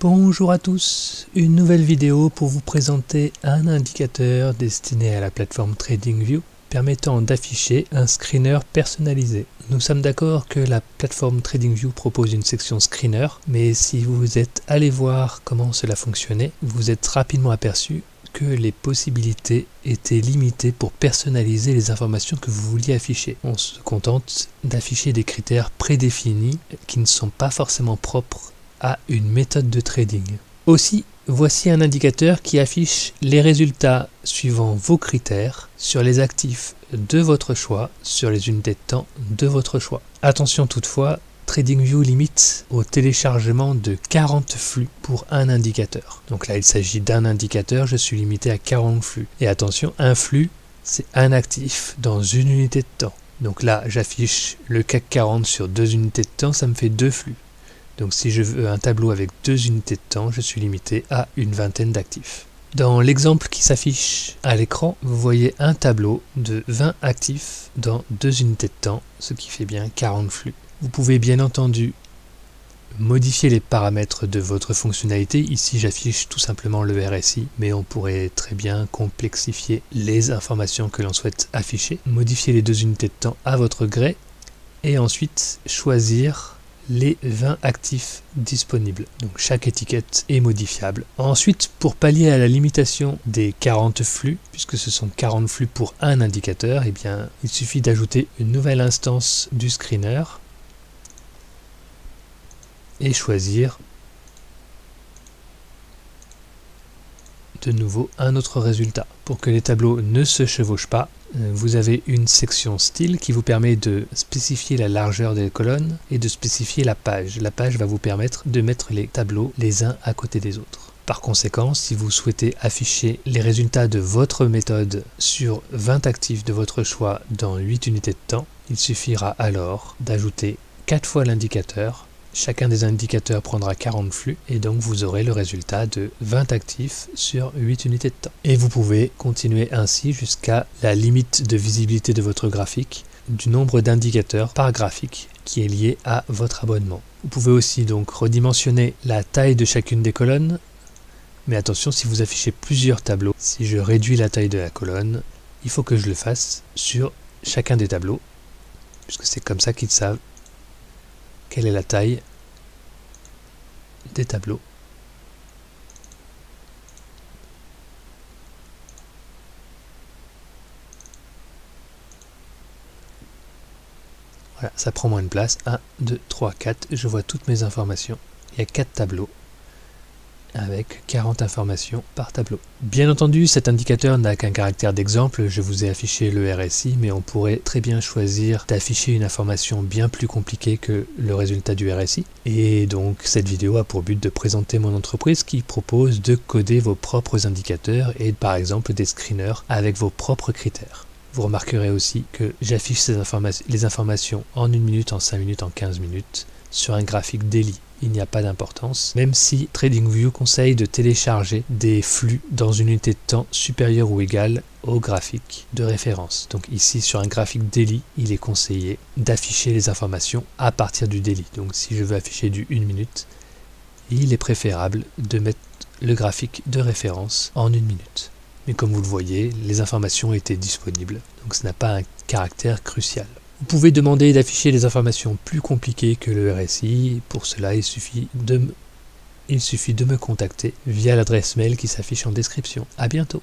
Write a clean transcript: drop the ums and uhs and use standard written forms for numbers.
Bonjour à tous, une nouvelle vidéo pour vous présenter un indicateur destiné à la plateforme TradingView permettant d'afficher un screener personnalisé. Nous sommes d'accord que la plateforme TradingView propose une section screener, mais si vous êtes allé voir comment cela fonctionnait, vous êtes rapidement aperçu que les possibilités étaient limitées pour personnaliser les informations que vous vouliez afficher. On se contente d'afficher des critères prédéfinis qui ne sont pas forcément propres à une méthode de trading. Aussi, voici un indicateur qui affiche les résultats suivant vos critères sur les actifs de votre choix, sur les unités de temps de votre choix. Attention toutefois, TradingView limite au téléchargement de 40 flux pour un indicateur. Donc là, il s'agit d'un indicateur, je suis limité à 40 flux. Et attention, un flux, c'est un actif dans une unité de temps. Donc là, j'affiche le CAC 40 sur 2 unités de temps, ça me fait 2 flux. Donc si je veux un tableau avec 2 unités de temps, je suis limité à une vingtaine d'actifs. Dans l'exemple qui s'affiche à l'écran, vous voyez un tableau de 20 actifs dans 2 unités de temps, ce qui fait bien 40 flux. Vous pouvez bien entendu modifier les paramètres de votre fonctionnalité. Ici, j'affiche tout simplement le RSI, mais on pourrait très bien complexifier les informations que l'on souhaite afficher, modifier les 2 unités de temps à votre gré, et ensuite choisir les 20 actifs disponibles. Donc chaque étiquette est modifiable. Ensuite, pour pallier à la limitation des 40 flux, puisque ce sont 40 flux pour un indicateur, eh bien, il suffit d'ajouter une nouvelle instance du screener et choisir de nouveau un autre résultat. Pour que les tableaux ne se chevauchent pas, vous avez une section style qui vous permet de spécifier la largeur des colonnes et de spécifier la page. La page va vous permettre de mettre les tableaux les uns à côté des autres. Par conséquent, si vous souhaitez afficher les résultats de votre méthode sur 20 actifs de votre choix dans 8 unités de temps, il suffira alors d'ajouter 4 fois l'indicateur. Chacun des indicateurs prendra 40 flux et donc vous aurez le résultat de 20 actifs sur 8 unités de temps. Et vous pouvez continuer ainsi jusqu'à la limite de visibilité de votre graphique, du nombre d'indicateurs par graphique qui est lié à votre abonnement. Vous pouvez aussi donc redimensionner la taille de chacune des colonnes, mais attention, si vous affichez plusieurs tableaux, si je réduis la taille de la colonne, il faut que je le fasse sur chacun des tableaux, puisque c'est comme ça qu'ils savent quelle est la taille des tableaux. Voilà, ça prend moins de place. 1, 2, 3, 4. Je vois toutes mes informations. Il y a 4 tableaux avec 40 informations par tableau. Bien entendu, cet indicateur n'a qu'un caractère d'exemple. Je vous ai affiché le RSI, mais on pourrait très bien choisir d'afficher une information bien plus compliquée que le résultat du RSI. Et donc, cette vidéo a pour but de présenter mon entreprise qui propose de coder vos propres indicateurs et par exemple des screeners avec vos propres critères. Vous remarquerez aussi que j'affiche les informations en 1 minute, en 5 minutes, en 15 minutes sur un graphique daily. Il n'y a pas d'importance, même si TradingView conseille de télécharger des flux dans une unité de temps supérieure ou égale au graphique de référence. Donc ici, sur un graphique daily, il est conseillé d'afficher les informations à partir du daily. Donc si je veux afficher du 1 minute, il est préférable de mettre le graphique de référence en 1 minute. Mais comme vous le voyez, les informations étaient disponibles, donc ce n'a pas un caractère crucial. Vous pouvez demander d'afficher des informations plus compliquées que le RSI. Pour cela, il suffit de me contacter via l'adresse mail qui s'affiche en description. À bientôt.